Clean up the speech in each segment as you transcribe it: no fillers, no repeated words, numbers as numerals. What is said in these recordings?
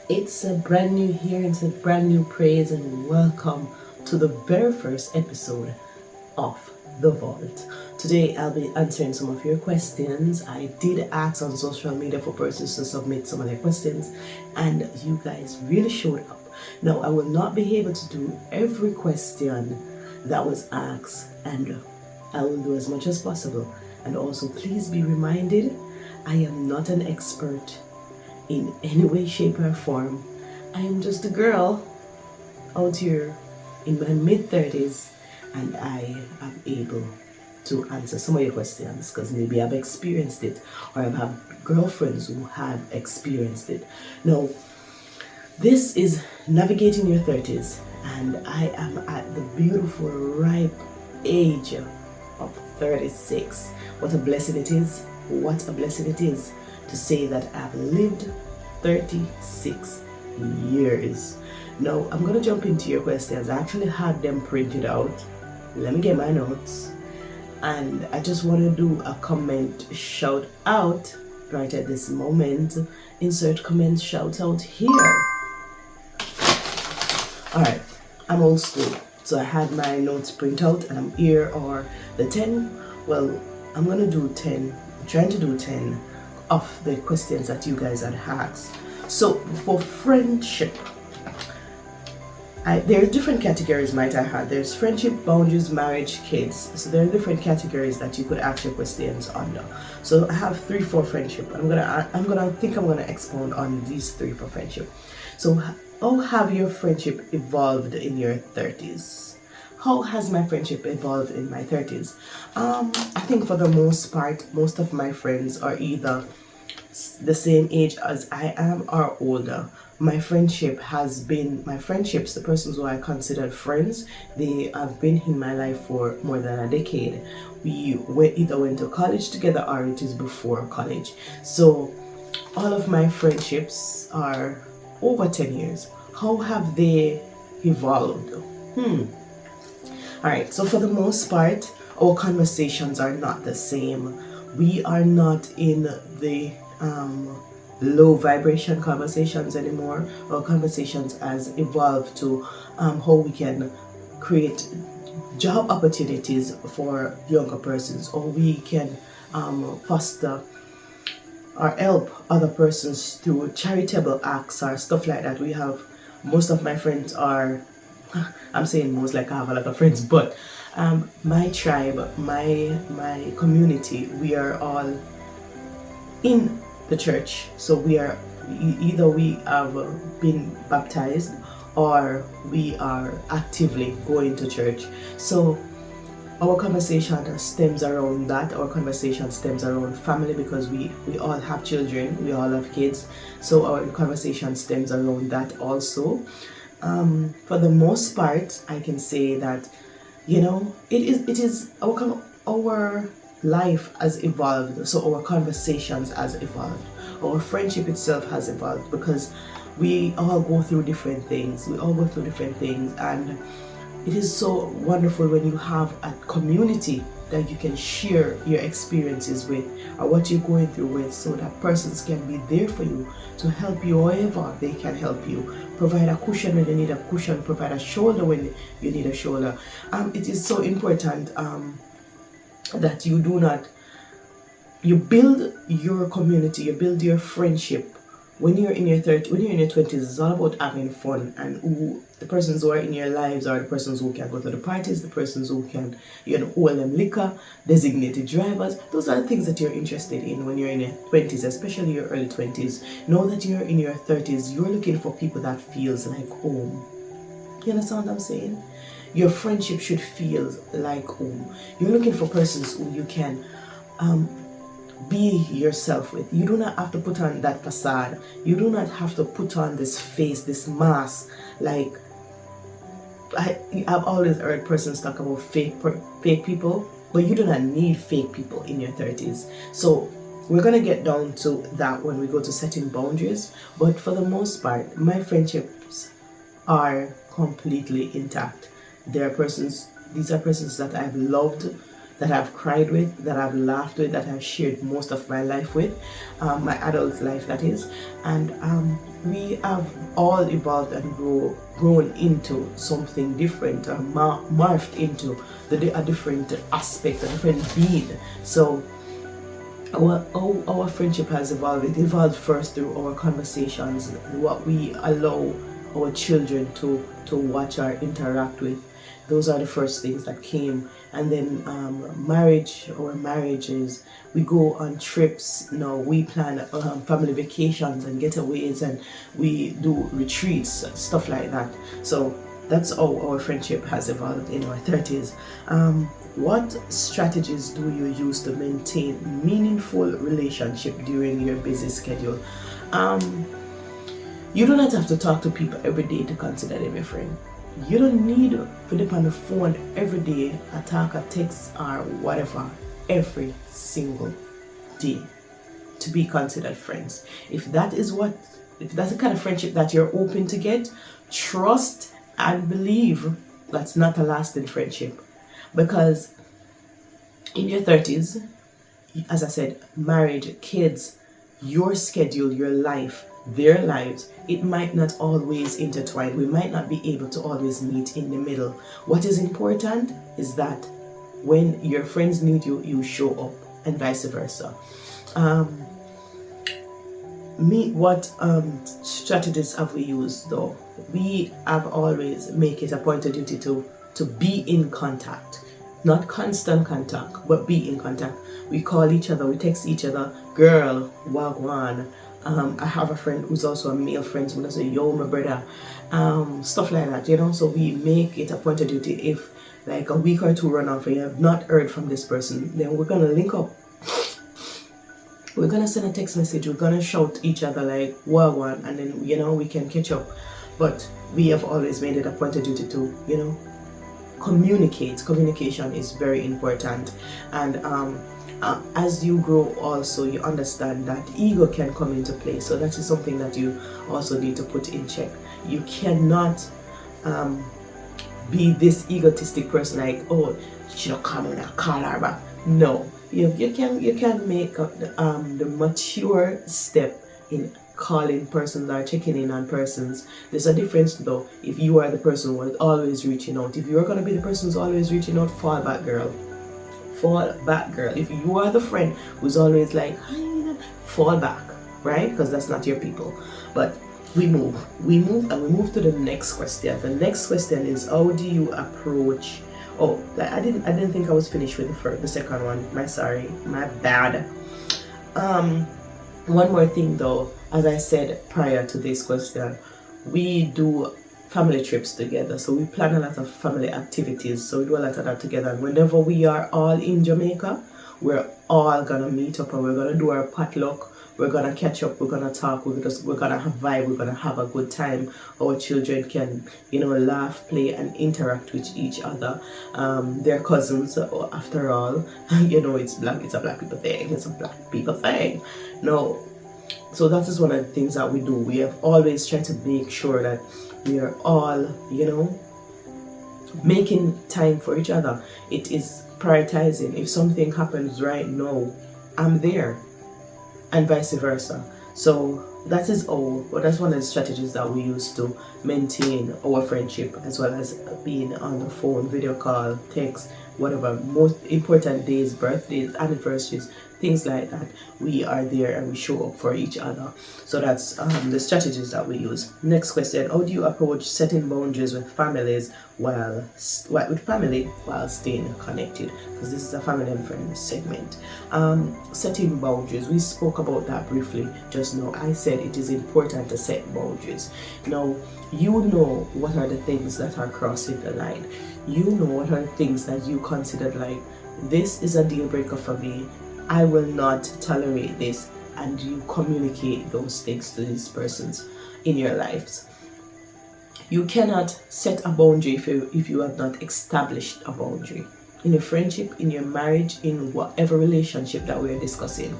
It's a brand new year, it's a brand new praise, and welcome to the very first episode of The Vault. Today I'll be answering some of your questions. I did ask on social media for persons to submit some of their questions, and you guys really showed up. Now, I will not be able to do every question that was asked, and I will do as much as possible. And also, please be reminded, I am not an expert in any way, shape, or form. I am just a girl out here in my mid 30s, and I am able to answer some of your questions because maybe I've experienced it, or I've had girlfriends who have experienced it. Now, this is Navigating Your 30s, and I am at the beautiful, ripe age of 36. What a blessing it is! What a blessing it is to say that I've lived 36 years. Now, I'm going to jump into your questions. I actually had them printed out. Let me get my notes. And I just want to do a comment shout out right at this moment. Insert comment shout out here. Alright, I'm old school. So I had my notes print out and I'm here, or the 10. Well, I'm going to do 10. I'm trying to do 10 of the questions that you guys had asked. So for friendship, there are different categories might I have. There's friendship, boundaries, marriage, kids. So there are different categories that you could ask your questions under. So I have 3 for friendship. I'm gonna expound on these 3 for friendship. So how have your friendship evolved in your 30s? How has my friendship evolved in my 30s? I think for the most part, most of my friends are either the same age as I am or older. My friendships, the persons who I considered friends, they have been in my life for more than a decade. We either went to college together or it is before college. So all of my friendships are over 10 years. How have they evolved? Alright, so for the most part, our conversations are not the same. We are not in the low vibration conversations anymore. Our conversations has evolved to how we can create job opportunities for younger persons, or we can foster or help other persons through charitable acts or stuff like that. We have, most of my friends are, I'm saying most like I have a lot of friends, but my tribe, my community, we are all in the church. So we are, either we have been baptized or we are actively going to church. So our conversation stems around that. Our conversation stems around family because we all have children, we all have kids. So our conversation stems around that also. For the most part, I can say that, it is our life has evolved, so our conversations has evolved, our friendship itself has evolved, because we all go through different things, and it is so wonderful when you have a community that you can share your experiences with, or what you're going through with, so that persons can be there for you to help you however they can help you. Provide a cushion when you need a cushion, provide a shoulder when you need a shoulder. It is so important that you build your community, you build your friendship. When you're in your 20s, it's all about having fun, and the persons who are in your lives are the persons who can go to the parties, the persons who can, hold them liquor, designated drivers. Those are the things that you're interested in when you're in your 20s, especially your early 20s. Now that you're in your 30s, you're looking for people that feels like home. You understand what I'm saying? Your friendship should feel like home. You're looking for persons who you can be yourself with. You do not have to put on that facade. You do not have to put on this face, this mask. Like, I've always heard persons talk about fake people, but you do not need fake people in your 30s. So we're going to get down to that when we go to setting boundaries. But for the most part, my friendships are completely intact. These are persons that I've loved that I've cried with, that I've laughed with, that I've shared most of my life with, my adult life that is. And we have all evolved and grown into something different, morphed into a different aspect, a different being. So our friendship has evolved. It evolved first through our conversations, what we allow our children to watch or interact with. Those are the first things that came. And then our marriages, we go on trips. We plan family vacations and getaways, and we do retreats, stuff like that. So that's how our friendship has evolved in our 30s. What strategies do you use to maintain meaningful relationship during your busy schedule? You do not have to talk to people every day to consider them your friend. You don't need to dip on the phone every day, a talk, a text, or whatever, every single day to be considered friends. If that's the kind of friendship that you're open to get, trust and believe that's not a lasting friendship. Because in your 30s, as I said, marriage, kids, your schedule, your life, their lives, it might not always intertwine. We might not be able to always meet in the middle. What is important is that when your friends need you, you show up, and vice versa. What strategies have we used though? We have always make it a point of duty to be in contact. Not constant contact, but be in contact. We call each other, we text each other, girl, wagwan. I have a friend who's also a male friend, so we say, yo, my brother, stuff like that, So we make it a point of duty. If like a week or two run off and you have not heard from this person, then we're gonna link up. We're gonna send a text message, we're gonna shout each other like wagwan, and then we can catch up. But we have always made it a point of duty to communicate. Communication is very important. And as you grow also, you understand that ego can come into play. So that is something that you also need to put in check. You cannot be this egotistic person like, oh, she don't come and call her back. No, you can make the mature step in calling persons or checking in on persons. There's a difference though. If you are the person who is always reaching out, if you're gonna be the person who's always reaching out, fall back, girl. Fall back, girl. If you are the friend who's always like, fall back, right? Because that's not your people. But we move and we move to the next question. The next question is, how do you approach? Oh, I didn't think I was finished with the second one. My bad. One more thing though, as I said prior to this question, we do family trips together. So we plan a lot of family activities. So we do a lot of that together. And whenever we are all in Jamaica, we're all gonna meet up and we're gonna do our potluck. We're gonna catch up. We're gonna talk. We're gonna have vibe. We're gonna have a good time. Our children can, laugh, play, and interact with each other. They're cousins, after all. It's a black people thing. It's a black people thing. No. So that is one of the things that we do. We have always tried to make sure that we are all, making time for each other. It is prioritizing. If something happens right now, I'm there, and vice versa. So that is all. But that's one of the strategies that we use to maintain our friendship, as well as being on the phone, video call, text, whatever. Most important days, birthdays, anniversaries, things like that, we are there and we show up for each other. So that's the strategies that we use. Next question: how do you approach setting boundaries with families while staying connected? Because this is a family and friends segment. Setting boundaries, we spoke about that briefly just now. I said it is important to set boundaries. Now, what are the things that are crossing the line. What are the things that you considered like, this is a deal breaker for me, I will not tolerate this, and you communicate those things to these persons in your lives. You cannot set a boundary if you have not established a boundary. In your friendship, in your marriage, in whatever relationship that we're discussing,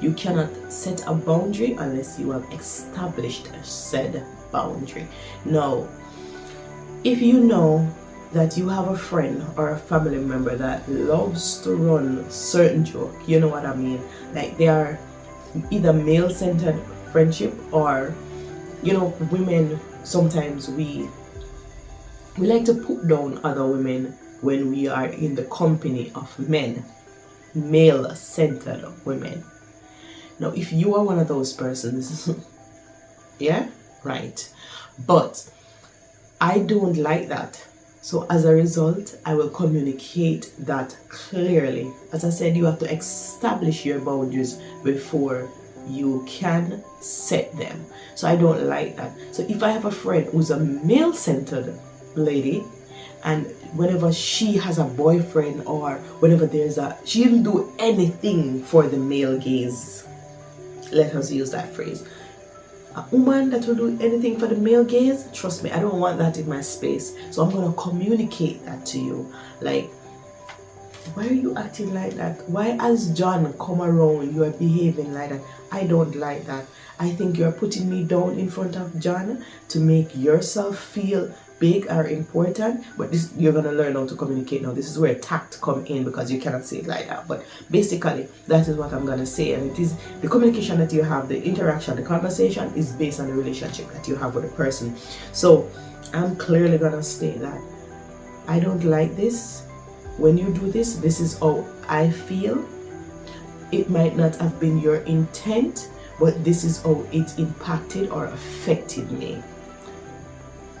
you cannot set a boundary unless you have established said boundary. Now, if you know that you have a friend or a family member that loves to run certain joke, you know what I mean? Like they are either male-centered friendship, or women sometimes we like to put down other women when we are in the company of men, male-centered women. Now, if you are one of those persons, yeah, right. But I don't like that. So as a result, I will communicate that clearly. As I said, you have to establish your boundaries before you can set them. So I don't like that. So if I have a friend who's a male-centered lady, and whenever she has a boyfriend, or whenever she'll do anything for the male gaze. Let us use that phrase. A woman that will do anything for the male gaze, trust me, I don't want that in my space. So I'm going to communicate that to you. Like, why are you acting like that? Why, as John come around, you are behaving like that? I don't like that. I think you're putting me down in front of John to make yourself feel big or important. But this, you're going to learn how to communicate now. This is where tact come in, because you cannot say it like that. But basically, that is what I'm going to say. And it is the communication that you have, the interaction, the conversation is based on the relationship that you have with the person. So I'm clearly going to state that I don't like this. When you do this, this is how I feel. It might not have been your intent, but this is how it impacted or affected me.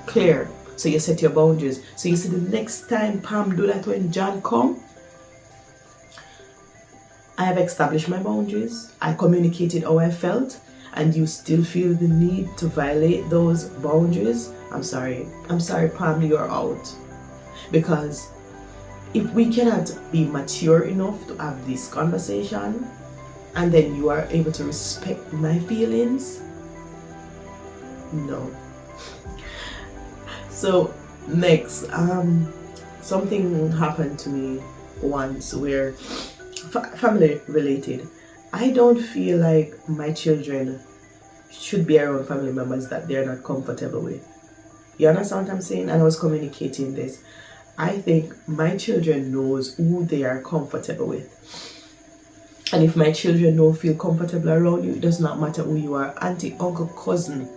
Clear. So you set your boundaries. So you see, the next time Pam do that when John come, I have established my boundaries. I communicated how I felt, and you still feel the need to violate those boundaries. I'm sorry, Pam, you're out. Because if we cannot be mature enough to have this conversation, and then you are able to respect my feelings, no. So next, something happened to me once where family related. I don't feel like my children should be around family members that they're not comfortable with. You understand what I'm saying? And I was communicating this. I think my children knows who they are comfortable with. And if my children don't feel comfortable around you, it does not matter who you are, auntie, uncle, cousin.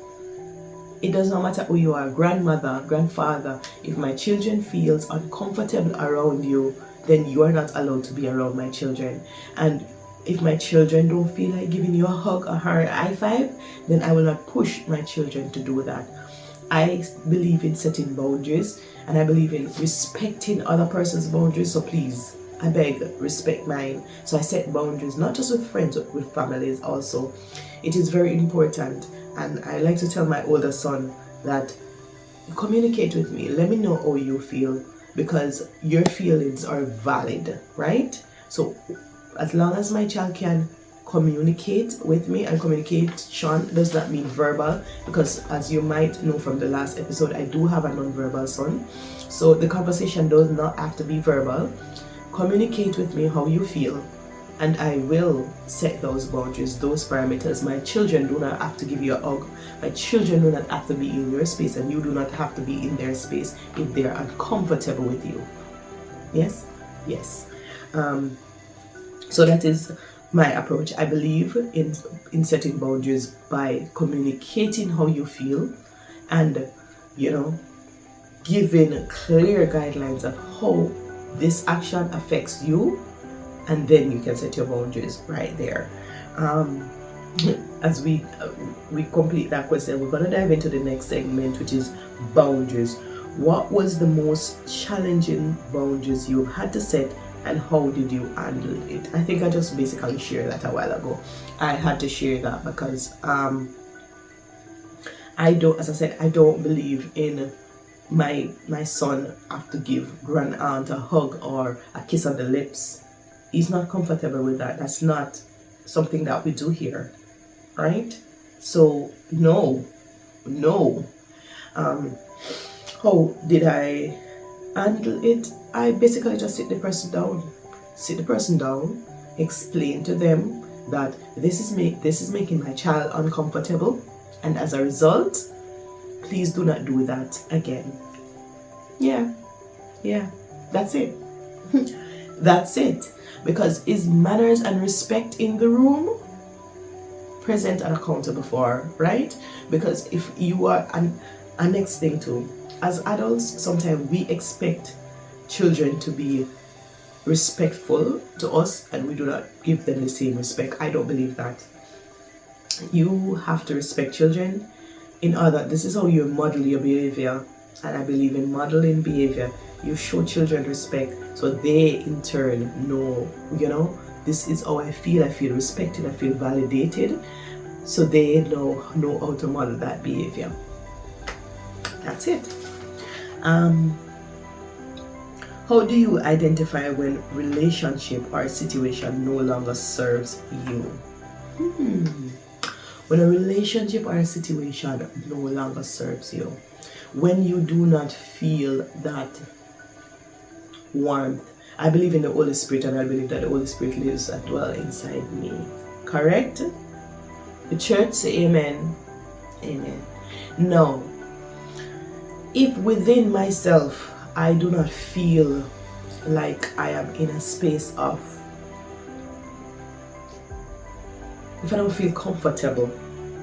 It does not matter who you are, grandmother, grandfather. If my children feels uncomfortable around you, then you are not allowed to be around my children. And if my children don't feel like giving you a hug or a high five, then I will not push my children to do that. I believe in setting boundaries, and I believe in respecting other person's boundaries. So please, I beg, respect mine. So I set boundaries, not just with friends, but with families also. It is very important. And I like to tell my older son that communicate with me. Let me know how you feel, because your feelings are valid, right? So as long as my child can communicate with me, and communication does not mean verbal, because as you might know from the last episode, I do have a non-verbal son. So the conversation does not have to be verbal. Communicate with me how you feel, and I will set those boundaries, those parameters. My children do not have to give you a hug. My children do not have to be in your space, and you do not have to be in their space if they are uncomfortable with you. Yes? Yes. So that is my approach. I believe in setting boundaries by communicating how you feel, and giving clear guidelines of how this action affects you, and then you can set your boundaries right there. As we complete that question, we're going to dive into the next segment, which is boundaries. What was the most challenging boundaries you had to set, and how did you handle it? I think I just basically shared that a while ago. I had to share that because I don't believe in my son have to give grand aunt a hug or a kiss on the lips. He's not comfortable with that. That's not something that we do here, right? So no. How did I handle it? I basically just sit the person down, explain to them that this is making my child uncomfortable, and as a result, please do not do that again. Yeah, Yeah, that's it. That's it. Because is manners and respect in the room, present and accountable for, right? Because if you are, and next thing too, as adults, sometimes we expect children to be respectful to us and we do not give them the same respect. I don't believe that. You have to respect children in order, this is how you model your behavior, and I believe in modeling behavior. You show children respect so they in turn know, this is how I feel respected, I feel validated, so they know how to model that behavior. That's it. How do you identify when relationship or situation no longer serves you? When a relationship or a situation no longer serves you, when you do not feel that warmth. I believe in the Holy Spirit, and I believe that the Holy Spirit lives and dwells inside me. Correct? The church say amen. Amen. Now, if within myself I do not feel like I am in a space of, if I don't feel comfortable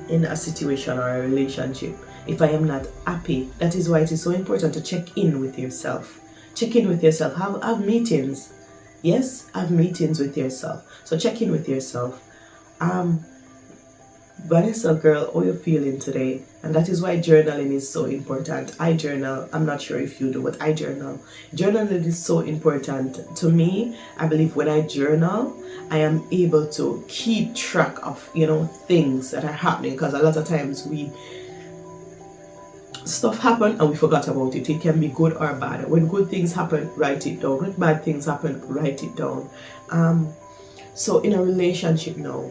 in a situation or a relationship, if I am not happy, that is why it is so important to check in with yourself. Check in with yourself. Have meetings. Yes, have meetings with yourself. So check in with yourself. Vanessa, girl, how you feeling today? And that is why journaling is so important. I journal. I'm not sure if you do, but I journal. Journaling is so important to me. I believe when I journal, I am able to keep track of, things that are happening, because a lot of times stuff happen and we forgot about it. It can be good or bad. When good things happen, write it down. When bad things happen, write it down. So in a relationship now,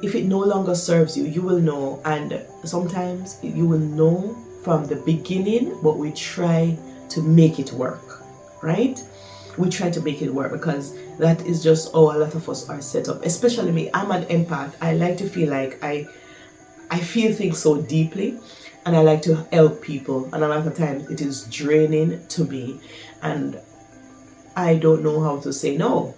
if it no longer serves you, you will know, and sometimes you will know from the beginning, but we try to make it work, right? We try to make it work because that is just how a lot of us are set up. Especially me, I'm an empath. I like to feel like I feel things so deeply, and I like to help people, and a lot of times it is draining to me, and I don't know how to say no,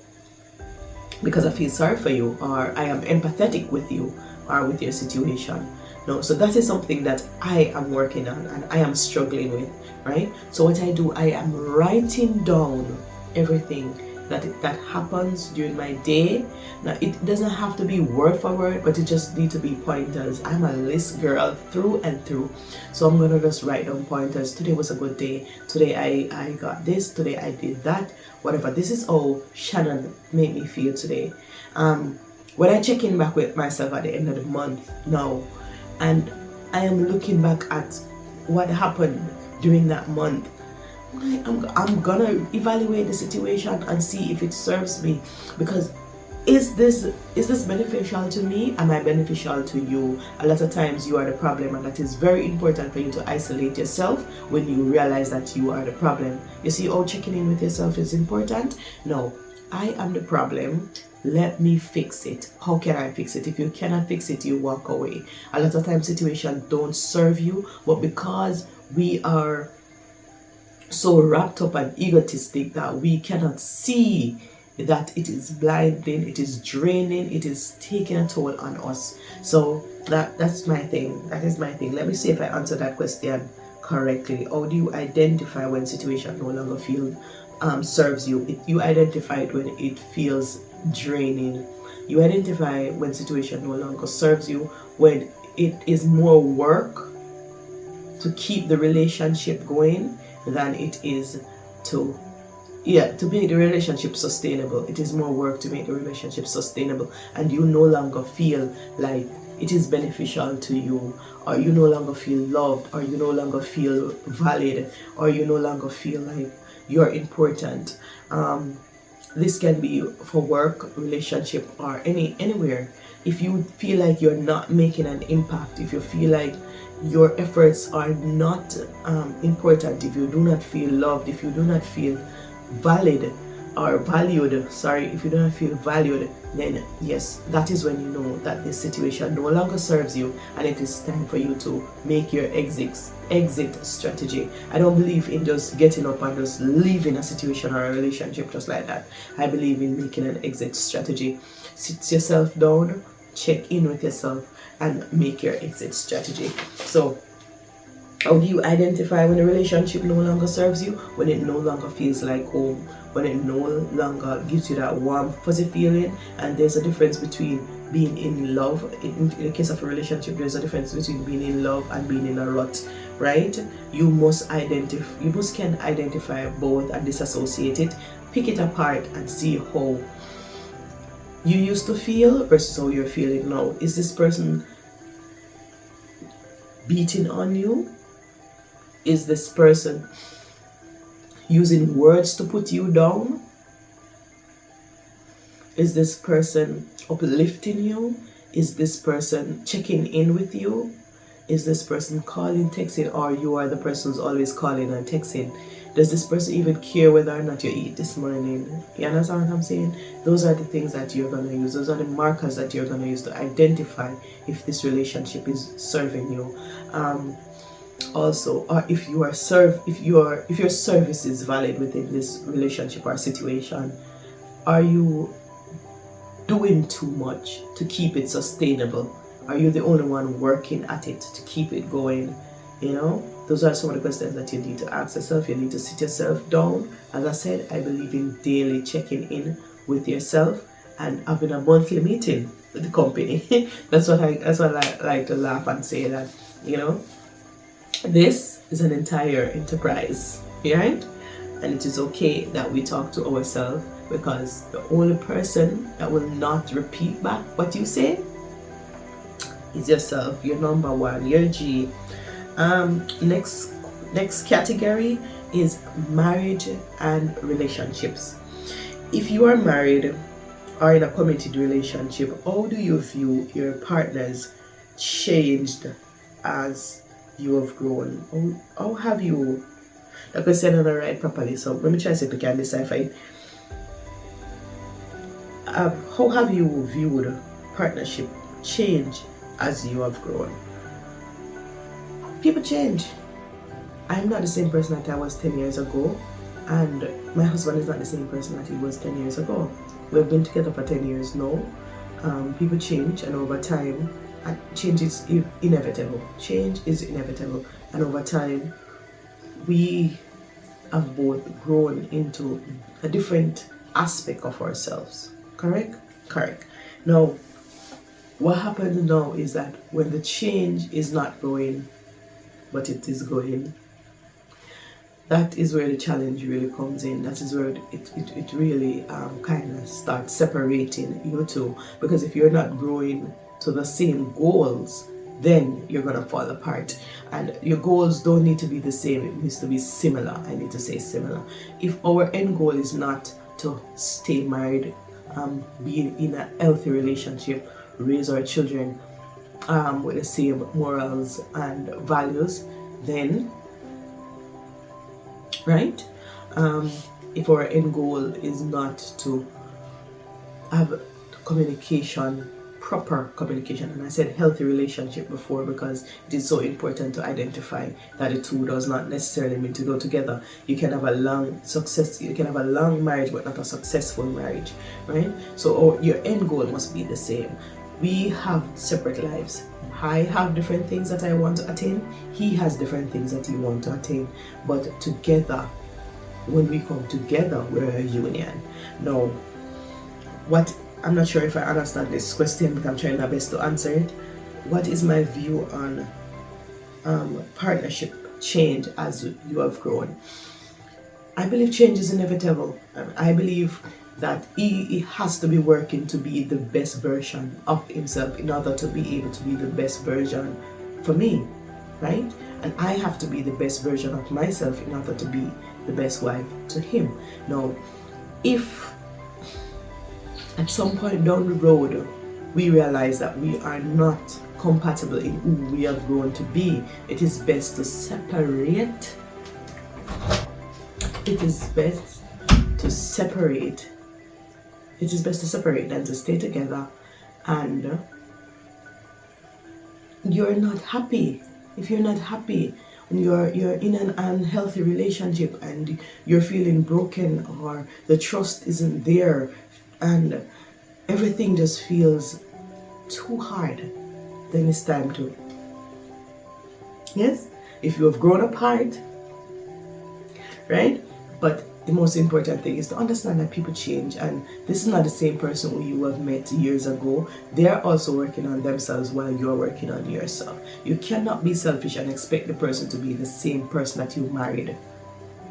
because I feel sorry for you, or I am empathetic with you or with your situation. No, so that is something that I am working on and I am struggling with, right? So what I do, I am writing down everything that happens during my day. Now it doesn't have to be word for word, but it just need to be pointers. I'm a list girl through and through, so I'm gonna just write down pointers. Today was a good day. Today I got this. Today I did that. Whatever. This is how Shannon made me feel today. When I check in back with myself at the end of the month now, and I am looking back at what happened during that month, I'm gonna evaluate the situation and see if it serves me, because is this beneficial to me? Am I beneficial to you? A lot of times you are the problem, and that is very important for you to isolate yourself when you realize that you are the problem. You see how checking in with yourself is important? No, I am the problem. Let me fix it. How can I fix it? If you cannot fix it, you walk away. A lot of times situations don't serve you, but because we are so wrapped up and egotistic that we cannot see that it is blinding, it is draining, it is taking a toll on us. So that's my thing. That is my thing. Let me see if I answer that question correctly. How do you identify when situation no longer serves you? You identify it when it feels draining. You identify when situation no longer serves you when it is more work to keep the relationship going than it is to make the relationship sustainable. It is more work to make the relationship sustainable, and you no longer feel like it is beneficial to you, or you no longer feel loved, or you no longer feel valid, or you no longer feel like you're important. This can be for work, relationship, or anywhere. If you feel like you're not making an impact, if you feel like your efforts are not important, if you do not feel loved, if you do not feel valid or valued, if you do not feel valued, then yes, that is when you know that this situation no longer serves you, and it is time for you to make your exits exit strategy. I don't believe in just getting up and just leaving a situation or a relationship just like that. I believe in making an exit strategy. Sit yourself down, check in with yourself, and make your exit strategy. So how do you identify when a relationship no longer serves you? When it no longer feels like home, when it no longer gives you that warm, fuzzy feeling. And there's a difference between being in love. In the case of a relationship, there's a difference between being in love and being in a rut, right? You must can identify both and disassociate it, pick it apart and see how you used to feel versus how you're feeling now. Is this person beating on you? Is this person using words to put you down? Is this person uplifting you? Is this person checking in with you? Is this person calling, texting, or you are the person who's always calling and texting? Does this person even care whether or not you eat this morning? You understand what I'm saying? Those are the things that you're going to use. Those are the markers that you're going to use to identify if this relationship is serving you. Also, or if your service is valid within this relationship or situation. Are you doing too much to keep it sustainable? Are you the only one working at it to keep it going? You know, those are some of the questions that you need to ask yourself. You need to sit yourself down. As I said, I believe in daily checking in with yourself and having a monthly meeting with the company. That's what I like to laugh and say that, you know, this is an entire enterprise, right? And it is okay that we talk to ourselves, because the only person that will not repeat back what you say is yourself. You're number one. You're G. Next category is marriage and relationships. If you are married or in a committed relationship, how do you view your partner's changed as you have grown? How have you, like I said, on the right properly? So let me try to see if we can decipher it. How have you viewed partnership change as you have grown? People change. I'm not the same person that I was 10 years ago, and my husband is not the same person that he was 10 years ago. We've been together for 10 years now. People change, and over time, change is inevitable. Change is inevitable, and over time, we have both grown into a different aspect of ourselves. Correct? Correct. Now, what happens now is that when the change is not going, but it is going, that is where the challenge really comes in. That is where it really kind of starts separating you two. Because if you're not growing to the same goals, then you're going to fall apart. And your goals don't need to be the same. It needs to be similar. I need to say similar. If our end goal is not to stay married, be in a healthy relationship, raise our children with the same morals and values, then, right? If our end goal is not to have communication, proper communication, and I said healthy relationship before because it is so important to identify that the two does not necessarily mean to go together. You can have a long marriage but not a successful marriage, right? So your end goal must be the same. We have separate lives. I have different things that I want to attain. He has different things that he wants to attain. But together, when we come together, we're a union. Now, I'm not sure if I understand this question, but I'm trying my best to answer it. What is my view on partnership change as you have grown? I believe change is inevitable. I believe that he has to be working to be the best version of himself in order to be able to be the best version for me, right? And I have to be the best version of myself in order to be the best wife to him. Now, if at some point down the road we realize that we are not compatible in who we have grown to be, it is best to separate. It is best to separate than to stay together. And you're not happy. If you're not happy, and you're in an unhealthy relationship and you're feeling broken, or the trust isn't there, and everything just feels too hard, then it's time to, yes, if you have grown apart, right? But the most important thing is to understand that people change, and this is not the same person who you have met years ago. They're also working on themselves while you're working on yourself. You cannot be selfish and expect the person to be the same person that you married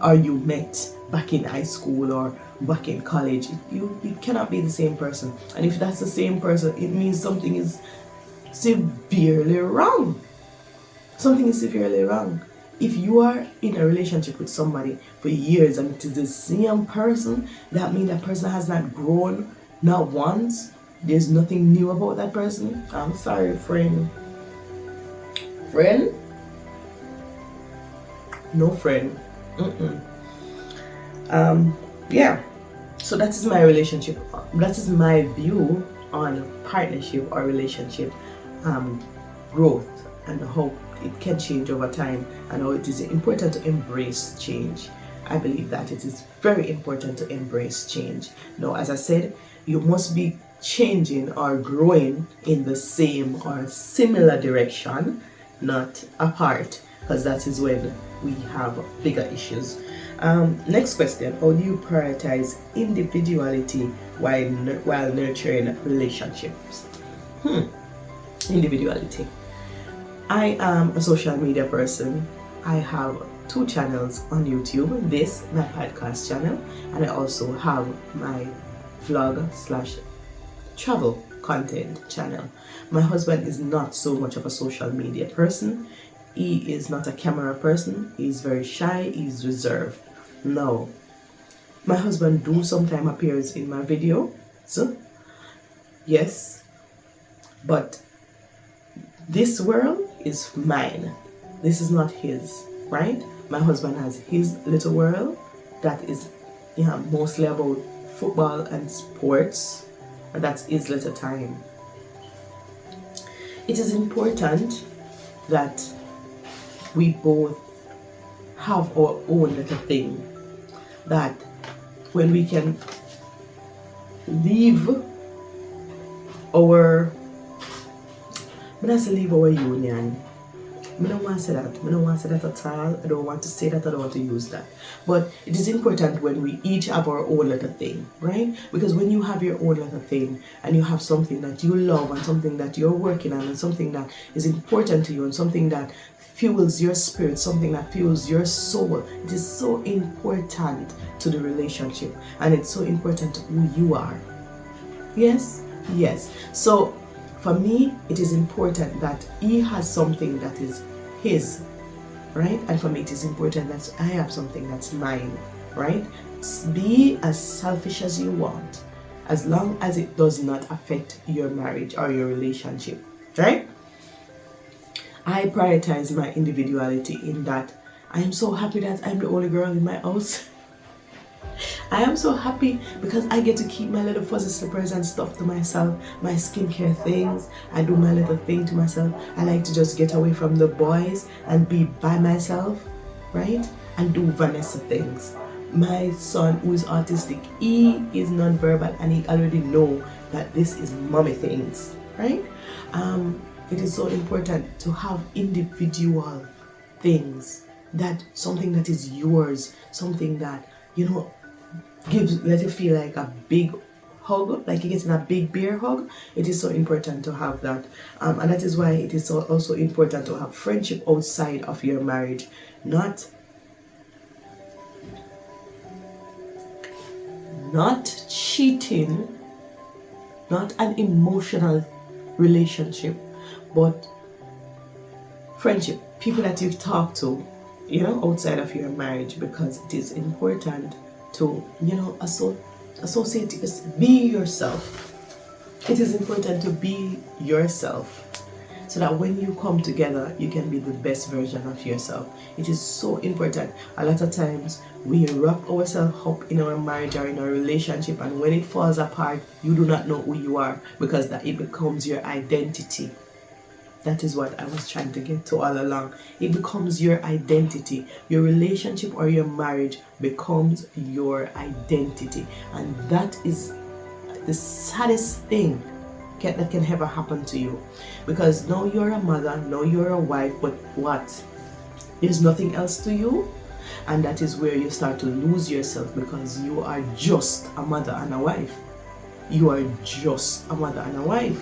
or you met back in high school or back in college. You cannot be the same person. And if that's the same person, it means something is severely wrong. Something is severely wrong. If you are in a relationship with somebody for years and it is the same person, that means that person has not grown, not once. There's nothing new about that person. I'm sorry, friend. Friend? No friend. Yeah. So that is my relationship. That is my view on partnership or relationship growth, and how it can change over time, and how it is important to embrace change. I believe that it is very important to embrace change. Now, as I said, you must be changing or growing in the same or similar direction, not apart, because that is when we have bigger issues. Next question: how do you prioritize individuality while nurturing relationships? Individuality. I am a social media person. I have 2 channels on YouTube. This, my podcast channel, and I also have my vlog slash travel content channel. My husband is not so much of a social media person. He is not a camera person. He's very shy. He's reserved. No. My husband do sometimes appears in my video. So, yes. But this world is mine. This is not his, right? My husband has his little world that is mostly about football and sports, and that's his little time. It is important that we both have our own little thing, that when we can leave our leave our union. I don't want to say that. I don't want to say that at all. I don't want to say that. I don't want to use that. But it is important when we each have our own little thing, right? Because when you have your own little thing and you have something that you love and something that you're working on and something that is important to you and something that fuels your spirit, something that fuels your soul, it is so important to the relationship, and it's so important to who you are. Yes? Yes. So for me, it is important that he has something that is his, right? And for me, it is important that I have something that's mine, right? Be as selfish as you want, as long as it does not affect your marriage or your relationship, right? I prioritize my individuality in that I am so happy that I'm the only girl in my house. I am so happy because I get to keep my little fuzzy slippers and stuff to myself, my skincare things. I do my little thing to myself. I like to just get away from the boys and be by myself, right? And do Vanessa things. My son, who is autistic, he is non-verbal and he already know that this is mommy things, right? It is so important to have individual things, that something that is yours, something that, let you feel like a big hug, like you're getting a big bear hug. It is so important to have that, and that is why it is also important to have friendship outside of your marriage, not cheating, not an emotional relationship, but friendship, people that you talk to, outside of your marriage, because it is important to, associate, be yourself. It is important to be yourself so that when you come together, you can be the best version of yourself. It is so important. A lot of times we wrap ourselves up in our marriage or in our relationship, and when it falls apart, you do not know who you are, because that it becomes your identity. That is what I was trying to get to all along. It becomes your identity. Your relationship or your marriage becomes your identity. And that is the saddest thing that can ever happen to you. Because now you're a mother, now you're a wife, but what? There's nothing else to you. And that is where you start to lose yourself, because you are just a mother and a wife. You are just a mother and a wife.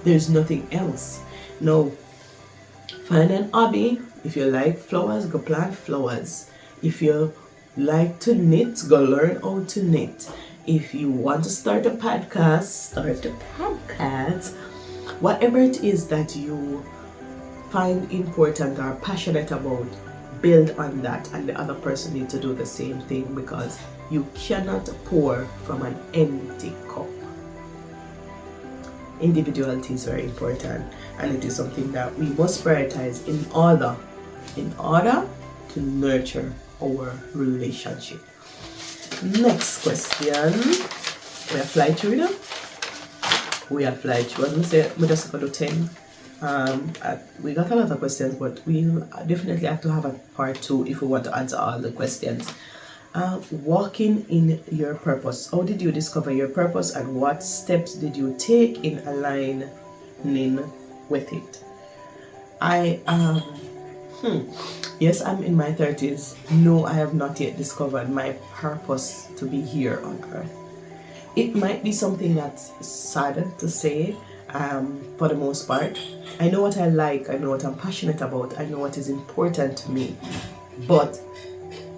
There's nothing else. Now, find an hobby. If you like flowers, go plant flowers. If you like to knit, go learn how to knit. If you want to start a podcast, start a podcast. Whatever it is that you find important or passionate about, build on that, and the other person needs to do the same thing, because you cannot pour from an empty cup. Individuality is very important, and it is something that we must prioritize in order to nurture our relationship. Next question. We have fly through them. We have fly through. As we say, we just go to 10. We got a lot of questions, but we definitely have to have a part 2 if we want to answer all the questions. Walking in your purpose. How did you discover your purpose, and what steps did you take in aligning with it? Yes, I'm in my 30s. No, I have not yet discovered my purpose to be here on earth. It might be something that's sad to say, for the most part. I know what I like, I know what I'm passionate about, I know what is important to me, but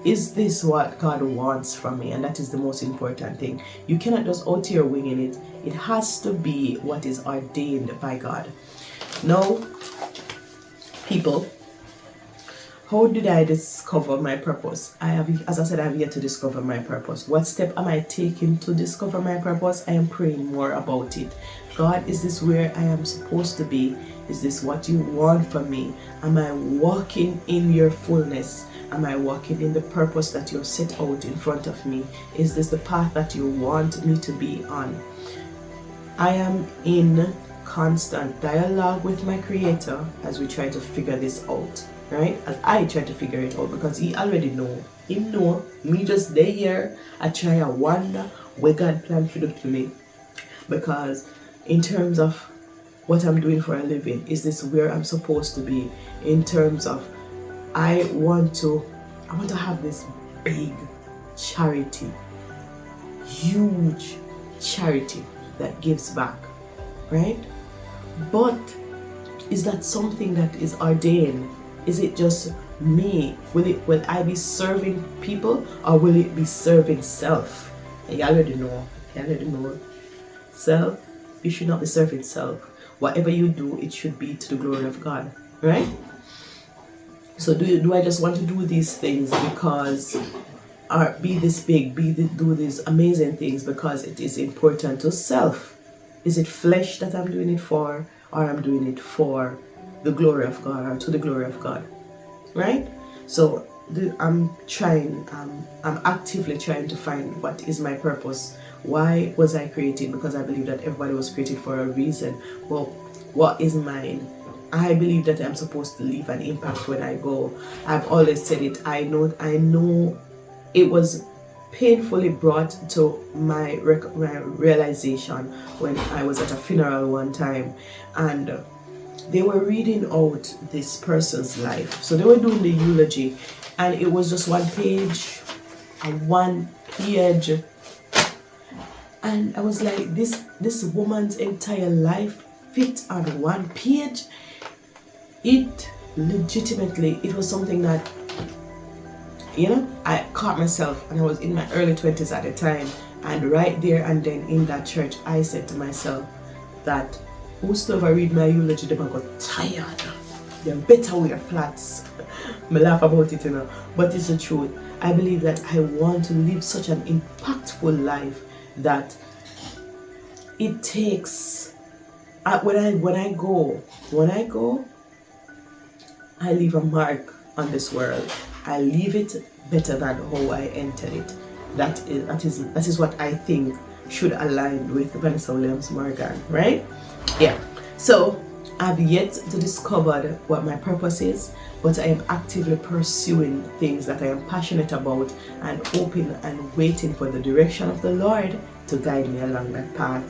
is this what God wants from me? And that is the most important thing. You cannot just out here winging it. It has to be what is ordained by God. Now, people, how did I discover my purpose? As I said, I have yet to discover my purpose. What step am I taking to discover my purpose? I am praying more about it. God, is this where I am supposed to be? Is this what you want from me? Am I walking in your fullness? Am I walking in the purpose that you've set out in front of me? Is this the path that you want me to be on? I am in constant dialogue with my Creator as we try to figure this out, right? As I try to figure it out, because He already know. He know me just there here. I try to wonder where God planned to do to me. Because in terms of what I'm doing for a living, is this where I'm supposed to be? In terms of I want to have this big charity, huge charity that gives back, right? But is that something that is ordained? Is it just me? Will I be serving people, or will it be serving self? You already know. Self, you should not be serving self. Whatever you do, it should be to the glory of God, right? So do I just want to do these things because, or be this big, do these amazing things because it is important to self? Is it flesh that I'm doing it for, or I'm doing it for the glory of God, or to the glory of God, right? So I'm actively trying to find what is my purpose. Why was I created? Because I believe that everybody was created for a reason. Well, what is mine? I believe that I'm supposed to leave an impact when I go. I've always said it. I know it was painfully brought to my realization when I was at a funeral one time, and they were reading out this person's life. So they were doing the eulogy, and it was just one page, and I was like, this woman's entire life fit on one page. It was something that, I caught myself, and I was in my early 20s at the time, and right there and then in that church, I said to myself that whosoever read my eulogy, they got tired. They better wear flats. I laugh about it, but it's the truth. I believe that I want to live such an impactful life that it takes. When I go, I leave a mark on this world. I leave it better than how I entered it. That is what I think should align with Vanessa Williams Morgan, right? Yeah. So I've yet to discover what my purpose is, but I am actively pursuing things that I am passionate about and hoping and waiting for the direction of the Lord to guide me along that path.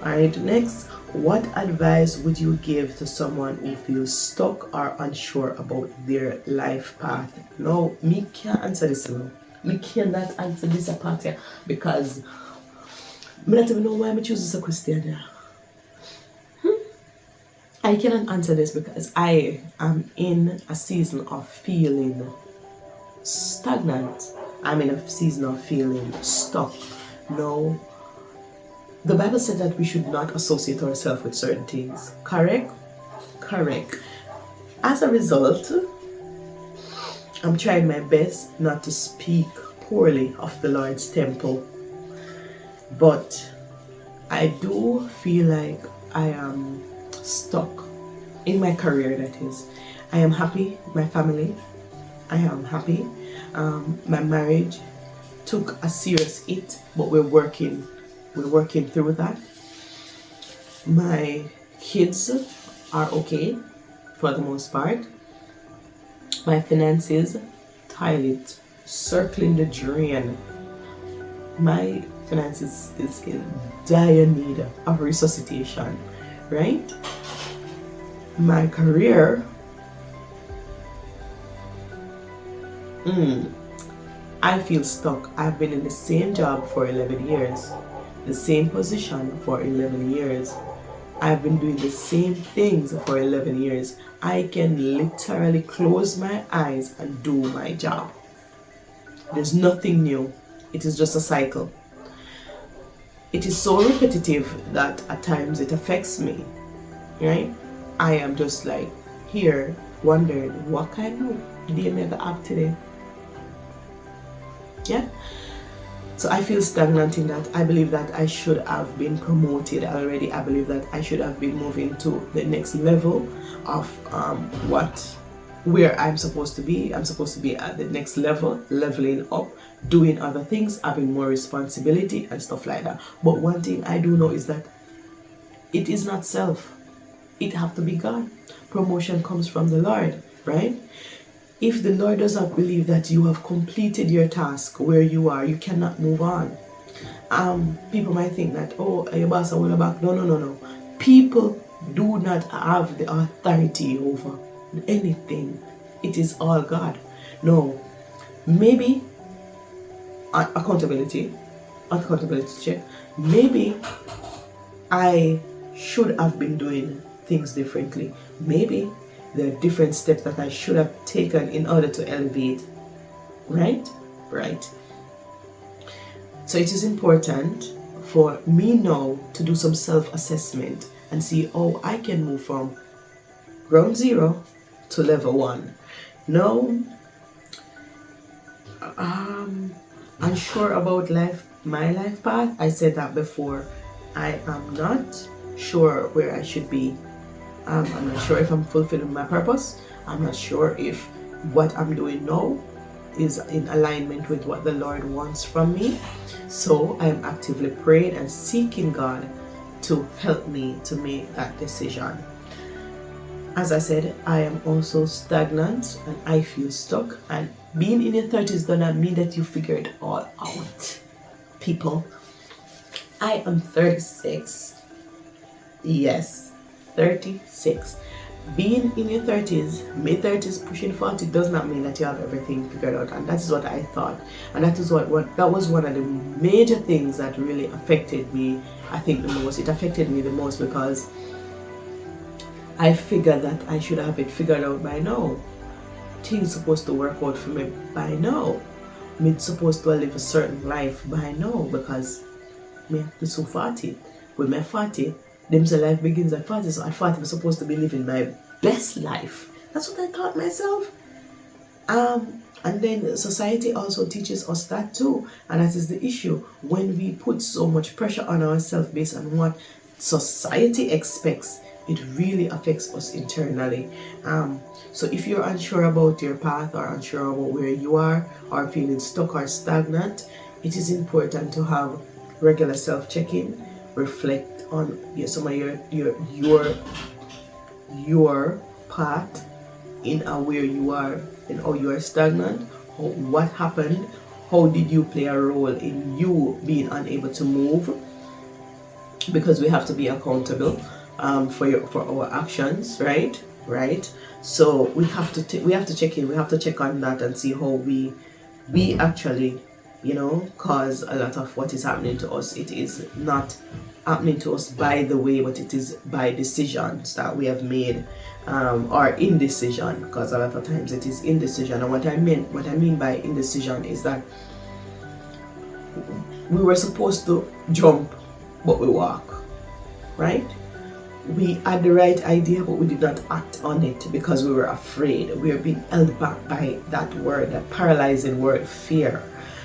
Alright, next, what advice would you give to someone who feels stuck or unsure about their life path? No, me can't answer this one. Me cannot answer this part here because I don't even know why I choose this question. I cannot answer this because I am in a season of feeling stagnant. I'm in a season of feeling stuck. No. The Bible said that we should not associate ourselves with certain things. Correct? Correct. As a result, I'm trying my best not to speak poorly of the Lord's temple. But I do feel like I am stuck in my career, that is. I am happy with my family. I am happy. My marriage took a serious hit, but we're working through that. My kids are okay for the most part. My finances, toilet, circling the drain. My finances is in dire need of resuscitation, right? My career, I feel stuck. I've been in the same job for 11 years, the same position for 11 years. I've been doing the same things for 11 years. I can literally close my eyes and do my job. There's nothing new. It is just a cycle. It is so repetitive that at times it affects me, right? I am just like here wondering what kind of day may I have today. Yeah. So I feel stagnant in that. I believe that I should have been promoted already. I believe that I should have been moving to the next level of where I'm supposed to be. I'm supposed to be at the next level, leveling up, doing other things, having more responsibility and stuff like that. But one thing I do know is that it is not self. It have to be God. Promotion comes from the Lord, right? If the Lord does not believe that you have completed your task where you are, you cannot move on. People might think that, oh, your boss will back. No. People do not have the authority over anything. It is all God. No. Maybe accountability check. Maybe I should have been doing things differently. Maybe there are different steps that I should have taken in order to elevate. Right? So it is important for me now to do some self-assessment and see how I can move from ground zero to level 1. Now, unsure about my life path. I said that before. I am not sure where I should be. I'm not sure if I'm fulfilling my purpose. I'm not sure if what I'm doing now is in alignment with what the Lord wants from me. So I'm actively praying and seeking God to help me to make that decision. As I said, I am also stagnant and I feel stuck. And being in your 30s does not mean that you figure it all out. People, I am 36. Yes, 36. Being in your 30s, mid 30s, pushing 40 does not mean that you have everything figured out. And that is what I thought. And that is that was one of the major things that really affected me, I think, the most. It affected me the most because I figured that I should have it figured out by now. Things supposed to work out for me by now. Me supposed to live a certain life by now because me have to so 40. With my 40, them say life begins at 40, so at 40 I'm supposed to be living my best life. That's what I thought myself. And then society also teaches us that too. And that is the issue. When we put so much pressure on ourselves based on what society expects, it really affects us internally. So if you're unsure about your path or unsure about where you are or feeling stuck or stagnant, it is important to have regular self-checking, reflect on some of your your path in where you are and how you are stagnant, what happened, how did you play a role in you being unable to move, because we have to be accountable for our actions, right. So we have to check in, we have to check on that and see how we actually cause a lot of what is happening to us. It is not happening to us by the way, but it is by decisions that we have made, or indecision, because a lot of times it is indecision. And what I mean by indecision is that we were supposed to jump but we walk, right? We had the right idea but we did not act on it because we were afraid. We are being held back by that word, that paralyzing word, fear.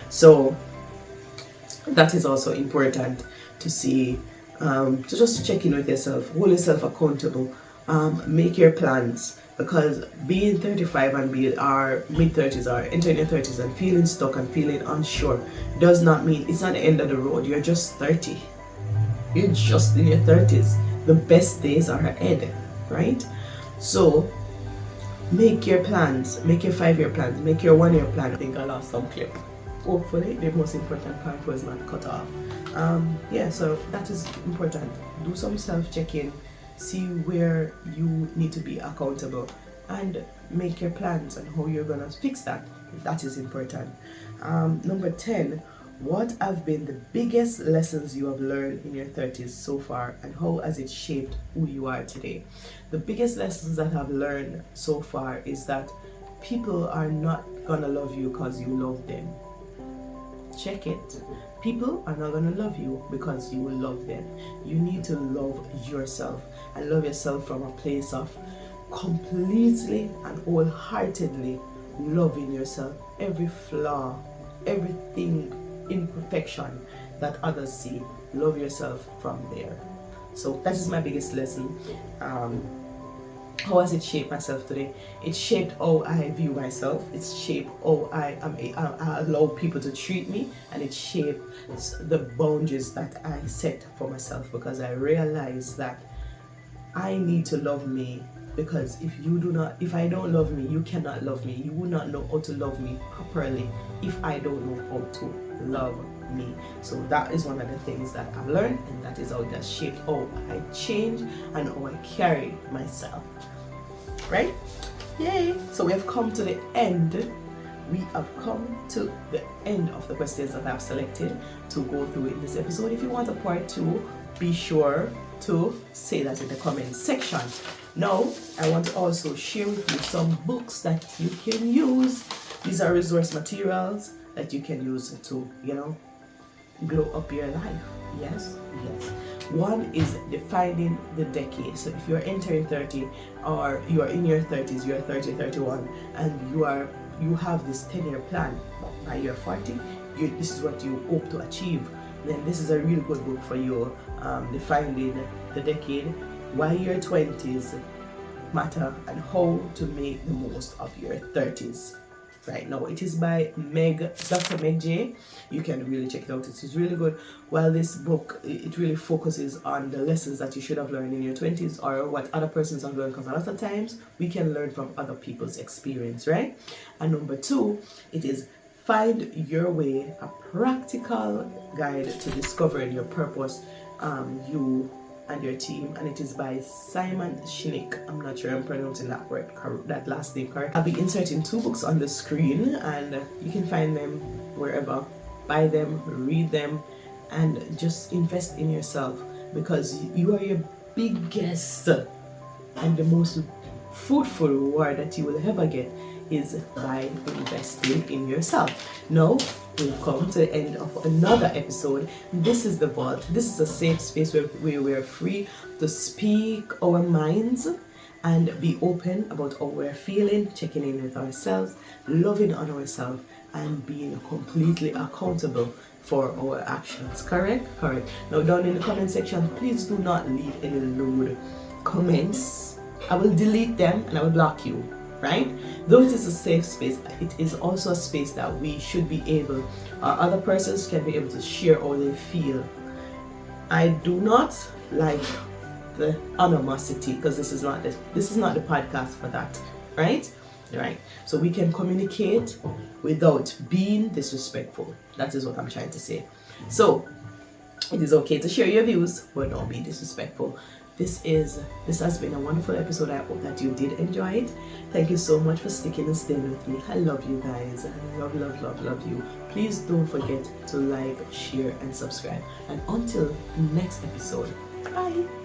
So that is also important to see, to just check in with yourself, hold yourself accountable, make your plans, because being 35 and being our mid-30s or entering your 30s and feeling stuck and feeling unsure does not mean it's not the end of the road. You're just 30. You're just in your 30s. The best days are ahead, right? So make your plans, make your 5-year plans, make your 1-year plan. I think I lost some clip. Hopefully the most important part was not cut off. So that is important. Do some self-checking, see where you need to be accountable, and make your plans on how you're gonna fix that. That is important. Number 10, what have been the biggest lessons you have learned in your 30s so far, and how has it shaped who you are today? The biggest lessons that I've learned so far is that people are not gonna love you because you love them. Check it. People are not gonna love you because you will love them. You need to love yourself, and love yourself from a place of completely and wholeheartedly loving yourself. Every flaw, everything imperfection that others see, love yourself from there. So that is my biggest lesson. How has it shaped myself today? It shaped how I view myself. It's shaped how I allow people to treat me, and it shaped the boundaries that I set for myself, because I realize that I need to love me, because if I don't love me, you cannot love me. You will not know how to love me properly if I don't know how to love me. So that is one of the things that I've learned, and that is how it has shaped how I change and how I carry myself. Right? Yay! So we have come to the end. We have come to the end of the questions that I've selected to go through in this episode. If you want a part 2, be sure to say that in the comment section. Now, I want to also share with you some books that you can use. These are resource materials that you can use to, glow up your life. Yes. One is Defining the Decade. So if you're entering 30, or you are in your 30s, you're 30, 31, and you have this 10-year plan. By year 40, this is what you hope to achieve. Then this is a really good book for you. Defining the Decade, why your 20s matter, and how to make the most of your 30s. Right now, it is by Dr. Meg J. You can really check it out. It is really good. While this book, it really focuses on the lessons that you should have learned in your 20s, or what other persons have learned, because a lot of times we can learn from other people's experience, right? And number 2, it is Find Your Way, a practical guide to discovering your purpose, you and your team, and it is by Simon Sinek. I'm not sure I'm pronouncing that last name correct. I'll be inserting 2 books on the screen, and you can find them wherever. Buy them, read them, and just invest in yourself, because you are your biggest and the most fruitful reward that you will ever get is by investing in yourself. Now, we've come to the end of another episode. This is The Vault. This is a safe space where we're free to speak our minds and be open about how we're feeling, checking in with ourselves, loving on ourselves, and being completely accountable for our actions. Correct? Now, down in the comment section, please do not leave any lewd comments. I will delete them and I will block you. Right? Though it is a safe space, it is also a space that we should be able, or other persons can be able to share how they feel. I do not like the animosity, because this is not the podcast for that, right? Right. So we can communicate without being disrespectful. That is what I'm trying to say. So it is okay to share your views, but don't be disrespectful. This has been a wonderful episode. I hope that you did enjoy it. Thank you so much for sticking and staying with me. I love you guys. I love you. Please don't forget to like, share, and subscribe. And until next episode, bye.